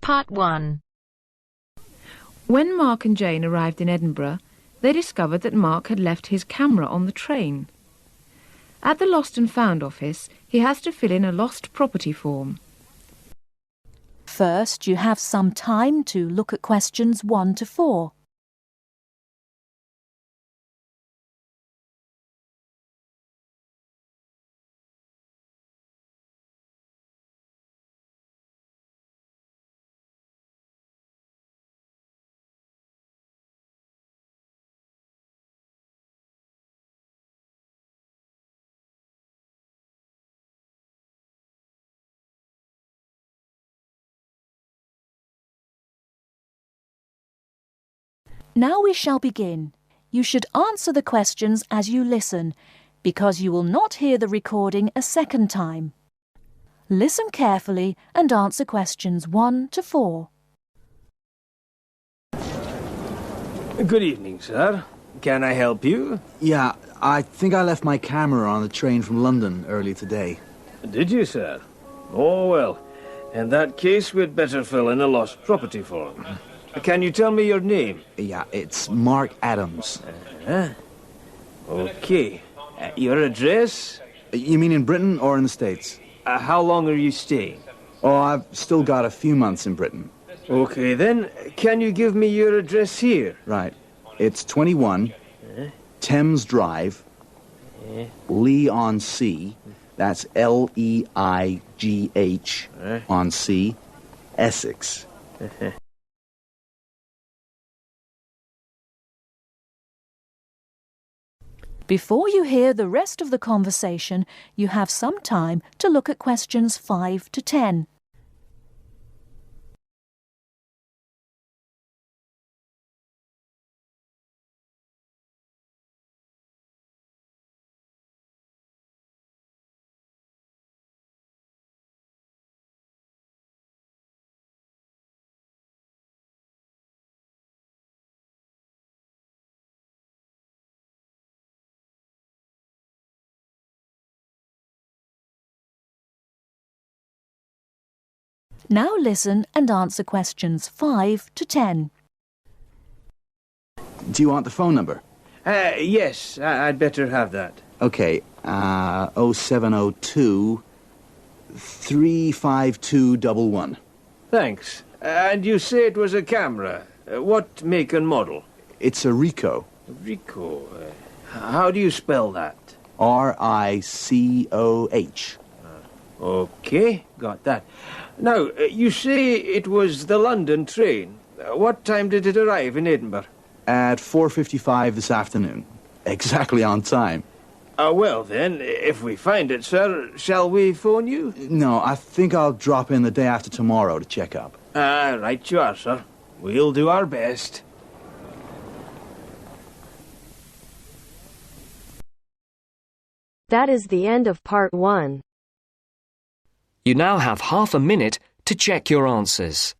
Part 1. When Mark and Jane arrived in Edinburgh, they discovered that Mark had left his camera on the train. At the Lost and Found office, he has to fill in a lost property form. First, you have some time to look at questions 1 to 4. Now we shall begin. You should answer the questions as you listen, because you will not hear the recording a second time. Listen carefully and answer questions 1 to 4. Good evening, sir. Can I help you? Yeah, I think I left my camera on the train from London early today. Did you, sir? Oh, well. In that case, we'd better fill in a lost property form. Can you tell me your name? Yeah, it's Mark Adams. Okay. Your address? You mean in Britain or in the States? How long are you staying? Oh, I've still got a few months in Britain. Okay, then. Can you give me your address here? Right. It's 21 Thames Drive, Leigh-on-Sea. That's Leigh on Sea, Essex. Before you hear the rest of the conversation, you have some time to look at questions 5 to 10. Now listen and answer questions 5 to 10. Do you want the phone number? Yes, I'd better have that. Okay, 0702 35211. Thanks. And you say it was a camera. What make and model? It's a Ricoh. Ricoh. How do you spell that? Ricoh. Okay, got that. Now, you say it was the London train. What time did it arrive in Edinburgh? At 4:55 this afternoon. Exactly on time. Well then, if we find it, sir, shall we phone you? No, I think I'll drop in the day after tomorrow to check up. Right you are, sir. We'll do our best. That is the end of Part 1. You now have half a minute to check your answers.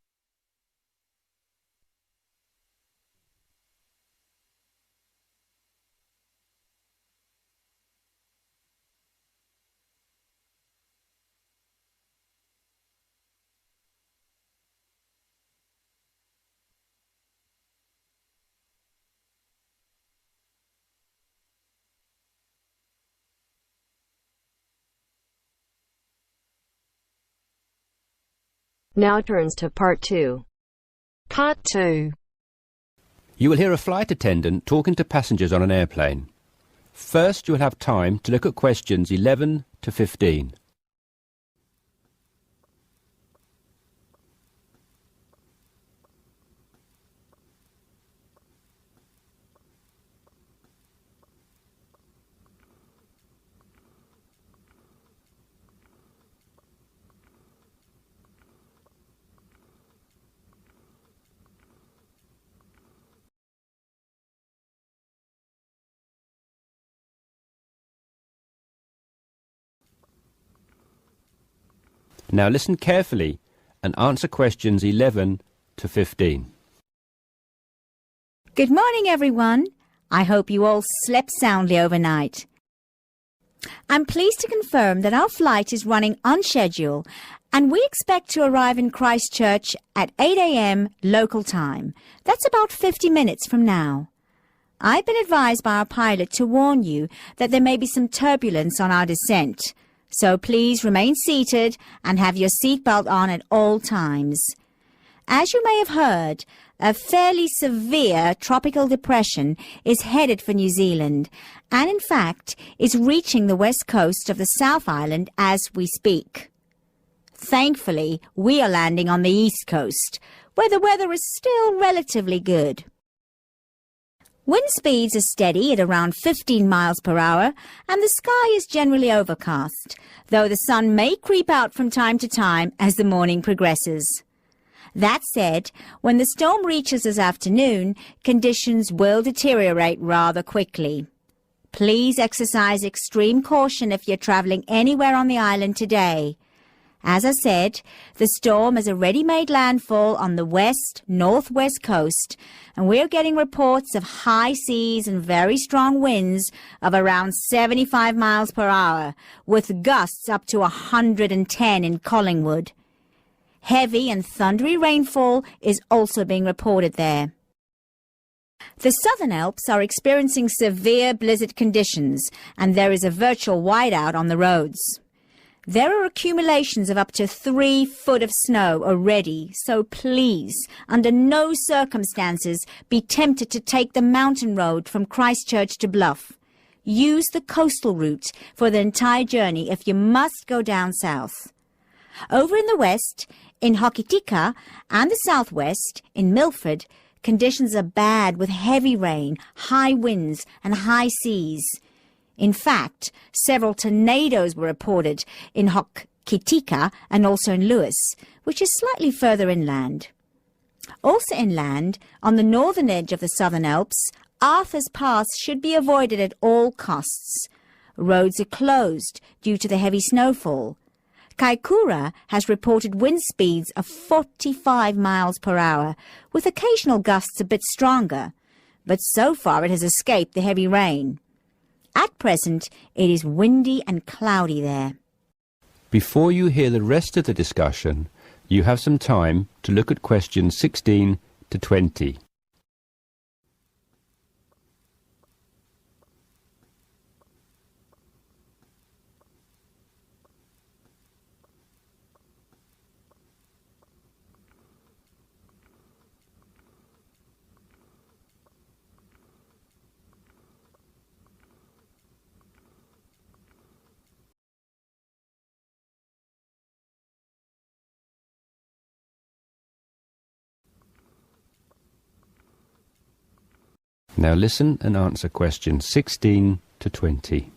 Now turns to Part 2. Part 2. You will hear a flight attendant talking to passengers on an airplane. First, you will have time to look at questions 11 to 15. Now listen carefully and answer questions 11 to 15. Good morning, everyone. I hope you all slept soundly overnight. I'm pleased to confirm that our flight is running on schedule and we expect to arrive in Christchurch at 8 a.m. local time. That's about 50 minutes from now. I've been advised by our pilot to warn you that there may be some turbulence on our descent, so please remain seated and have your seatbelt on at all times. As you may have heard, a fairly severe tropical depression is headed for New Zealand and in fact is reaching the west coast of the South Island as we speak. Thankfully, we are landing on the east coast, where the weather is still relatively good. Wind speeds are steady at around 15 miles per hour, and the sky is generally overcast, though the sun may creep out from time to time as the morning progresses. That said, when the storm reaches this afternoon, conditions will deteriorate rather quickly. Please exercise extreme caution if you're travelling anywhere on the island today. As I said, the storm has already made landfall on the west-northwest coast, and we're getting reports of high seas and very strong winds of around 75 miles per hour, with gusts up to 110 in Collingwood. Heavy and thundery rainfall is also being reported there. The Southern Alps are experiencing severe blizzard conditions, and there is a virtual whiteout on the roads. There are accumulations of up to 3 foot of snow already, so please, under no circumstances, be tempted to take the mountain road from Christchurch to Bluff. Use the coastal route for the entire journey if you must go down south. Over in the west, in Hokitika, and the southwest, in Milford, conditions are bad with heavy rain, high winds, and high seas. In fact, several tornadoes were reported in Hokitika and also in Lewis, which is slightly further inland. Also inland, on the northern edge of the Southern Alps, Arthur's Pass should be avoided at all costs. Roads are closed due to the heavy snowfall. Kaikoura has reported wind speeds of 45 miles per hour, with occasional gusts a bit stronger, but so far it has escaped the heavy rain. At present, it is windy and cloudy there. Before you hear the rest of the discussion, you have some time to look at questions 16 to 20. Now listen and answer questions 16 to 20.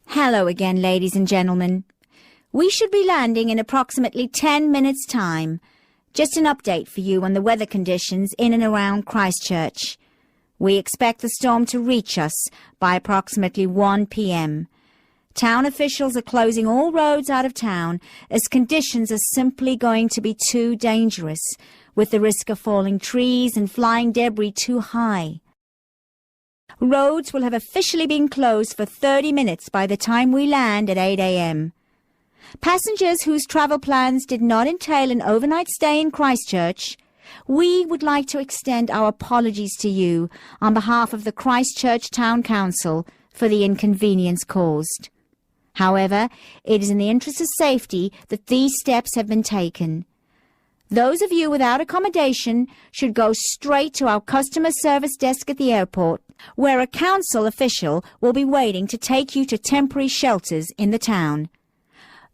Hello again, ladies and gentlemen. We should be landing in approximately 10 minutes' time. Just an update for you on the weather conditions in and around Christchurch. We expect the storm to reach us by approximately 1 p.m. Town officials are closing all roads out of town as conditions are simply going to be too dangerous, with the risk of falling trees and flying debris too high. Roads will have officially been closed for 30 minutes by the time we land at 8 a.m. Passengers whose travel plans did not entail an overnight stay in Christchurch, we would like to extend our apologies to you on behalf of the Christchurch Town Council for the inconvenience caused. However, it is in the interest of safety that these steps have been taken. Those of you without accommodation should go straight to our customer service desk at the airport, where a council official will be waiting to take you to temporary shelters in the town.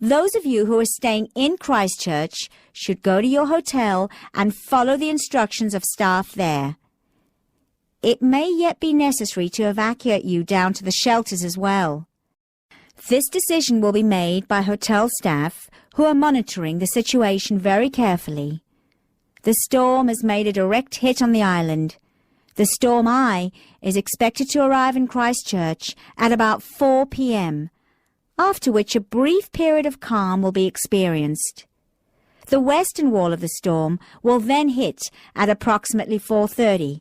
Those of you who are staying in Christchurch should go to your hotel and follow the instructions of staff there. It may yet be necessary to evacuate you down to the shelters as well. This decision will be made by hotel staff who are monitoring the situation very carefully. The storm has made a direct hit on the island. The storm eye is expected to arrive in Christchurch at about 4 p.m., after which a brief period of calm will be experienced. The western wall of the storm will then hit at approximately 4:30,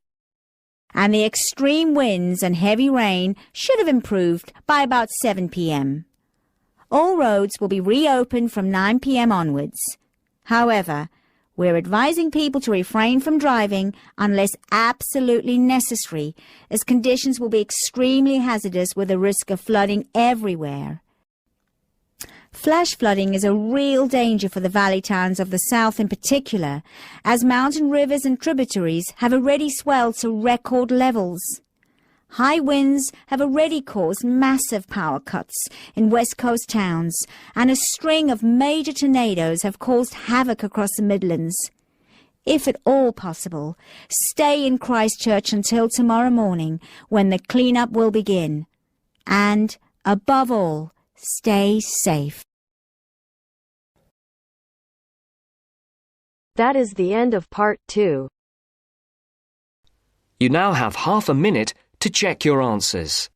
and the extreme winds and heavy rain should have improved by about 7 p.m. All roads will be reopened from 9 p.m. onwards. However, we're advising people to refrain from driving unless absolutely necessary, as conditions will be extremely hazardous with a risk of flooding everywhere. Flash flooding is a real danger for the valley towns of the south in particular, as mountain rivers and tributaries have already swelled to record levels. High winds have already caused massive power cuts in west coast towns, and a string of major tornadoes have caused havoc across the Midlands. If at all possible, stay in Christchurch until tomorrow morning, when the clean-up will begin. And, above all, stay safe. That is the end of part 2. You now have half a minute to check your answers.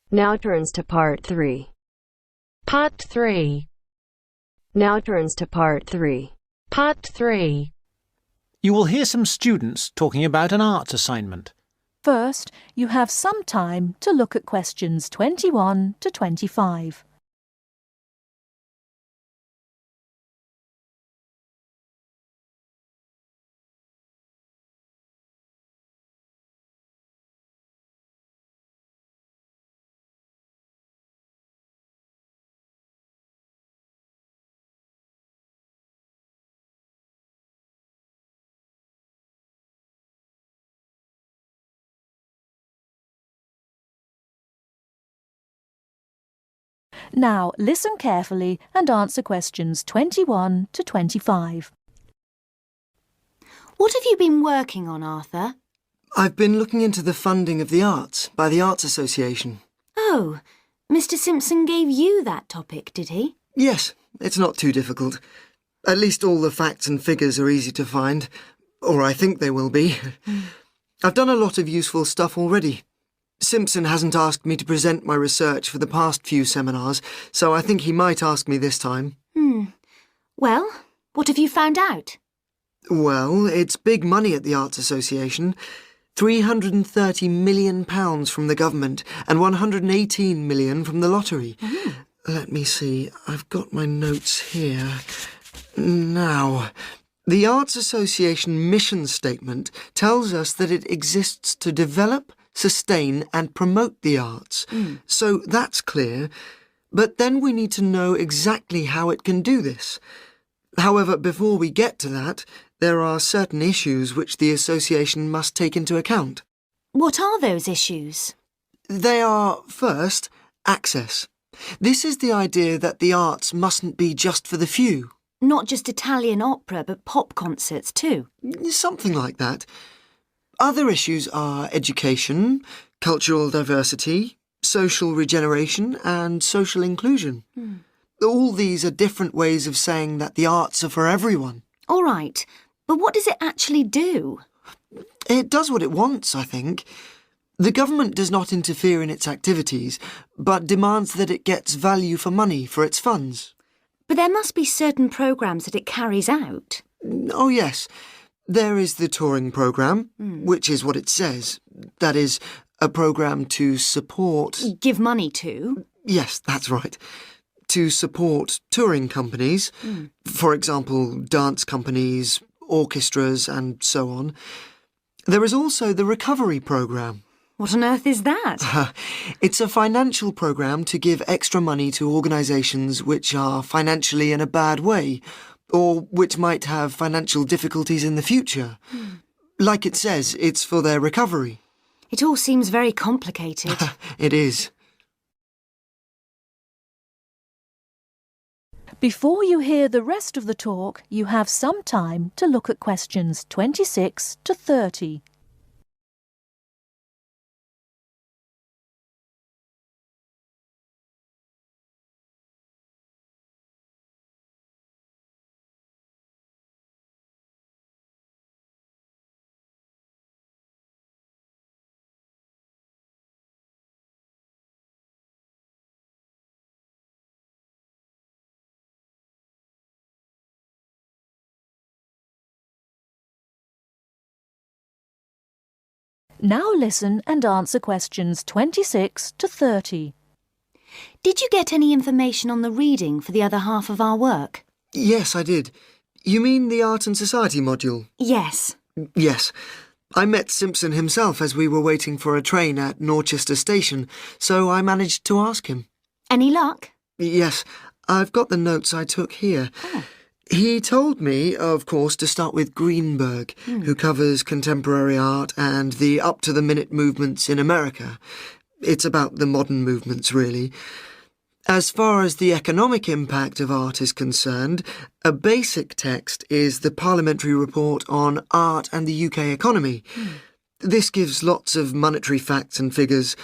Now turns to part 3. Part 3. Now turns to part 3. Part 3. You will hear some students talking about an arts assignment. First, you have some time to look at questions 21 to 25. Now, listen carefully and answer questions 21 to 25. What have you been working on, Arthur? I've been looking into the funding of the arts by the Arts Association. Oh, Mr. Simpson gave you that topic, did he? Yes, it's not too difficult. At least all the facts and figures are easy to find, or I think they will be. I've done a lot of useful stuff already. Simpson hasn't asked me to present my research for the past few seminars, so I think he might ask me this time. Well, what have you found out? Well, it's big money at the Arts Association. £330 million from the government and £118 million from the lottery. Let me see, I've got my notes here. Now, the Arts Association mission statement tells us that it exists to develop, sustain and promote the arts. So that's clear. But then we need to know exactly how it can do this. However, before we get to that, there are certain issues which the association must take into account. What are those issues? They are, first, access. This is the idea that the arts mustn't be just for the few. Not just Italian opera, but pop concerts too. Something like that. Other issues are education, cultural diversity, social regeneration and social inclusion. All these are different ways of saying that the arts are for everyone. All right, but what does it actually do? It does what it wants, I think. The government does not interfere in its activities, but demands that it gets value for money for its funds. But there must be certain programmes that it carries out. Oh, yes. There is the touring programme, which is what it says. That is, a programme to support... Give money to? Yes, that's right. To support touring companies, for example, dance companies, orchestras and so on. There is also the recovery programme. What on earth is that? It's a financial programme to give extra money to organisations which are financially in a bad way, or which might have financial difficulties in the future. Like it says, it's for their recovery. It all seems very complicated. It is. Before you hear the rest of the talk, you have some time to look at questions 26 to 30. Now listen and answer questions 26 to 30. Did you get any information on the reading for the other half of our work? Yes, I did. You mean the Art and Society module? Yes. Yes. I met Simpson himself as we were waiting for a train at Norchester Station, so I managed to ask him. Any luck? Yes, I've got the notes I took here. Oh. He told me, of course, to start with Greenberg, who covers contemporary art and the up-to-the-minute movements in America. It's about the modern movements, really. As far as the economic impact of art is concerned, a basic text is the Parliamentary Report on Art and the UK Economy. This gives lots of monetary facts and figures,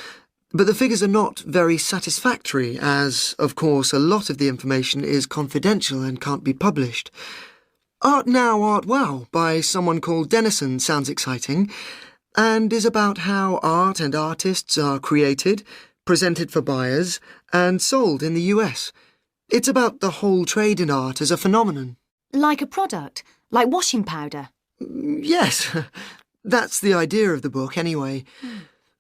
but the figures are not very satisfactory, as, of course, a lot of the information is confidential and can't be published. Art Now, Art Wow by someone called Dennison sounds exciting, and is about how art and artists are created, presented for buyers, and sold in the US. It's about the whole trade in art as a phenomenon. Like a product? Like washing powder? Yes, that's the idea of the book, anyway.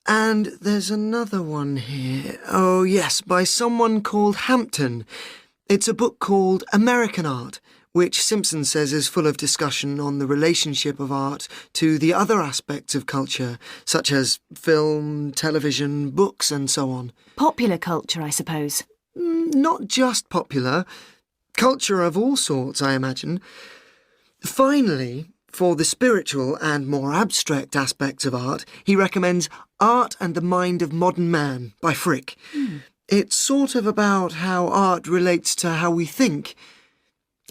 And there's another one here. Oh, yes, by someone called Hampton. It's a book called American Art, which Simpson says is full of discussion on the relationship of art to the other aspects of culture, such as film, television, books, and so on. Popular culture, I suppose. Not just popular. Culture of all sorts, I imagine. Finally, for the spiritual and more abstract aspects of art, he recommends Art and the Mind of Modern Man by Frick. It's sort of about how art relates to how we think.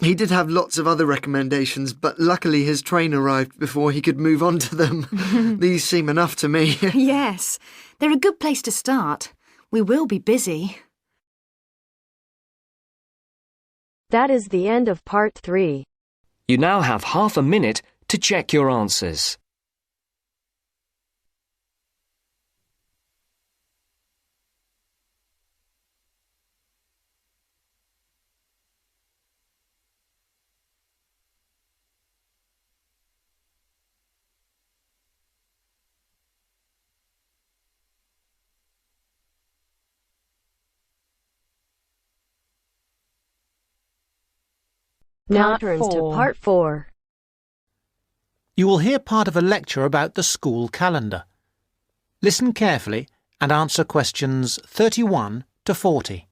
He did have lots of other recommendations, but luckily his train arrived before he could move on to them. These seem enough to me. Yes, they're a good place to start. We will be busy. That is the end of part 3. You now have half a minute to check your answers. Now turns to part 4. You will hear part of a lecture about the school calendar. Listen carefully and answer questions 31 to 40.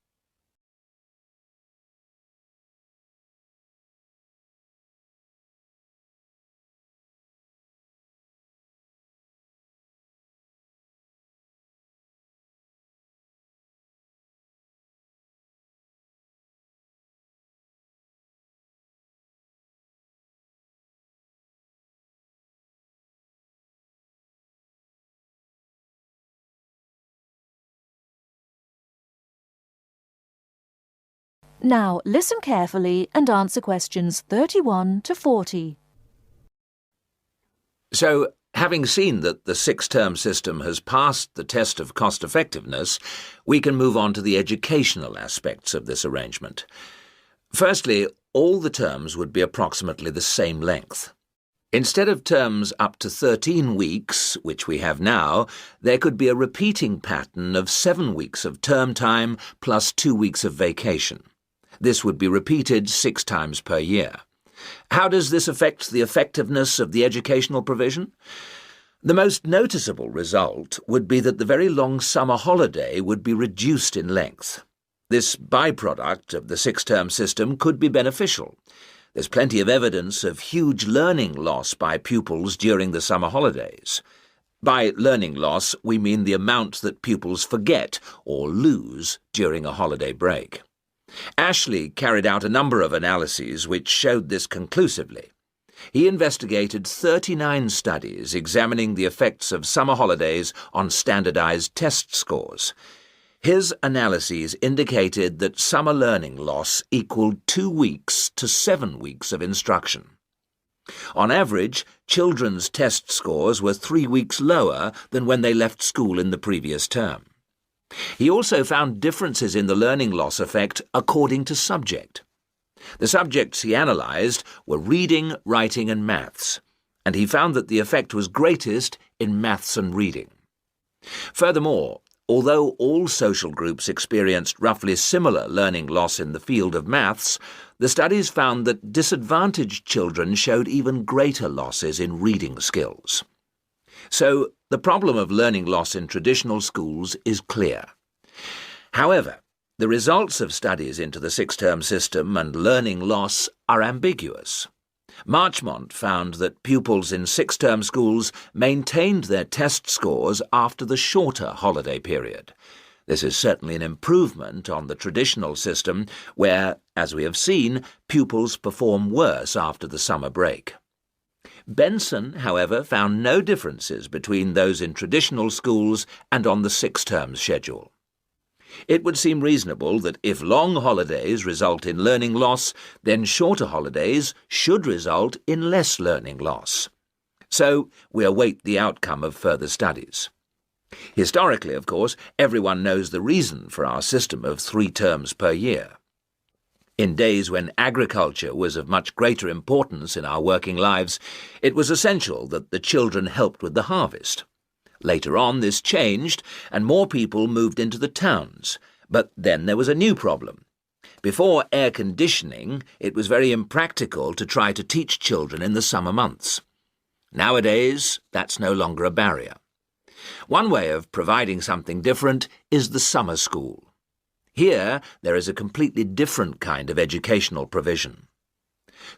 Now listen carefully and answer questions 31 to 40. So, having seen that the 6-term system has passed the test of cost-effectiveness, we can move on to the educational aspects of this arrangement. Firstly, all the terms would be approximately the same length. Instead of terms up to 13 weeks, which we have now, there could be a repeating pattern of 7 weeks of term time plus 2 weeks of vacation. This would be repeated 6 times per year. How does this affect the effectiveness of the educational provision? The most noticeable result would be that the very long summer holiday would be reduced in length. This byproduct of the 6-term system could be beneficial. There's plenty of evidence of huge learning loss by pupils during the summer holidays. By learning loss, we mean the amount that pupils forget or lose during a holiday break. Ashley carried out a number of analyses which showed this conclusively. He investigated 39 studies examining the effects of summer holidays on standardized test scores. His analyses indicated that summer learning loss equaled 2 weeks to 7 weeks of instruction. On average, children's test scores were 3 weeks lower than when they left school in the previous term. He also found differences in the learning loss effect according to subject. The subjects he analysed were reading, writing and maths, and he found that the effect was greatest in maths and reading. Furthermore, although all social groups experienced roughly similar learning loss in the field of maths, the studies found that disadvantaged children showed even greater losses in reading skills. So, the problem of learning loss in traditional schools is clear. However, the results of studies into the six-term system and learning loss are ambiguous. Marchmont found that pupils in six-term schools maintained their test scores after the shorter holiday period. This is certainly an improvement on the traditional system where, as we have seen, pupils perform worse after the summer break. Benson, however, found no differences between those in traditional schools and on the six-term schedule. It would seem reasonable that if long holidays result in learning loss, then shorter holidays should result in less learning loss. So we await the outcome of further studies. Historically, of course, everyone knows the reason for our system of 3 terms per year. In days when agriculture was of much greater importance in our working lives, it was essential that the children helped with the harvest. Later on, this changed, and more people moved into the towns. But then there was a new problem. Before air conditioning, it was very impractical to try to teach children in the summer months. Nowadays, that's no longer a barrier. One way of providing something different is the summer school. Here, there is a completely different kind of educational provision.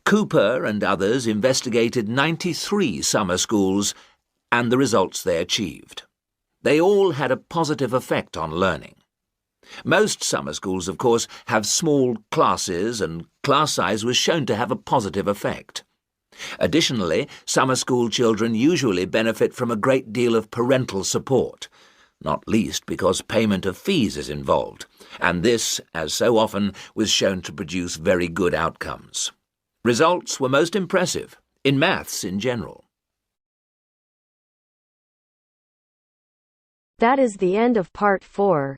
Cooper and others investigated 93 summer schools and the results they achieved. They all had a positive effect on learning. Most summer schools, of course, have small classes, and class size was shown to have a positive effect. Additionally, summer school children usually benefit from a great deal of parental support, not least because payment of fees is involved, and this, as so often, was shown to produce very good outcomes. Results were most impressive, in maths in general. That is the end of part 4.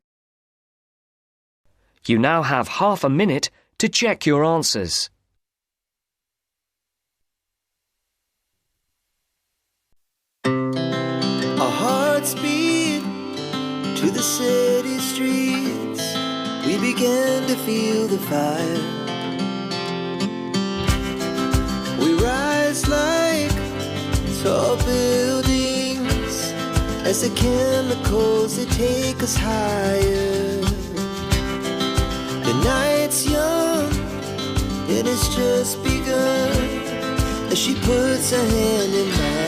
You now have half a minute to check your answers. Our hearts beat to the city streets. We began to feel the fire. We rise like tall buildings as the chemicals, they take us higher. The night's young, and it's just begun as she puts her hand in mine.